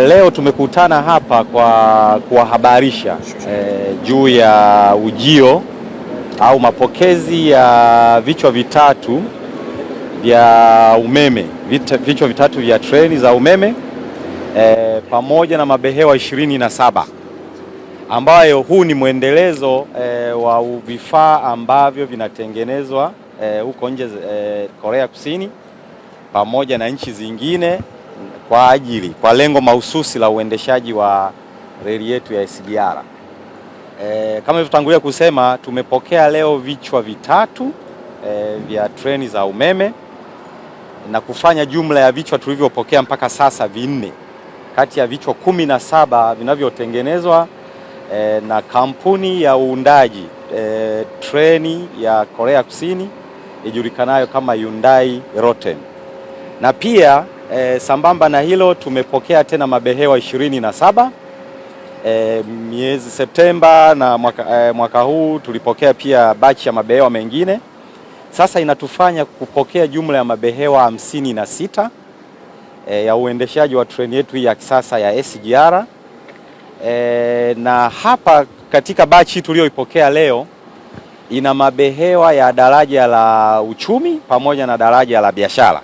Leo tumekutana hapa kwa kuwahabarisha juu ya ujio au mapokezi ya vichwa vitatu vya umeme, vichwa vitatu vya treni za umeme pamoja na mabehewa 27 ambayo huu ni mwendelezo wa vifaa ambavyo vinatengenezwa huko nje Korea Kusini pamoja na nchi zingine kwa lengo mahususi la uendeshaji wa reli yetu ya SGR. Kama nilivyotangulia kusema, tumepokea leo vichwa vitatu vya treni za umeme na kufanya jumla ya vichwa tulivyopokea mpaka sasa 4 kati ya vichwa 17 vinavyotengenezwa na kampuni ya uundaji treni ya Korea Kusini ijulikanayo kama Hyundai Rotem. Na pia sambamba na hilo tumepokea tena mabehewa 27 miezi Septemba na mwaka huu tulipokea pia batch ya mabehewa mengine. Sasa inatufanya kupokea jumla ya mabehewa 56 ya uendeshaji wa treni yetu ya kisasa ya SGR. Na hapa katika batch tuliyoipokea leo ina mabehewa ya daraja la uchumi pamoja na daraja la biashara.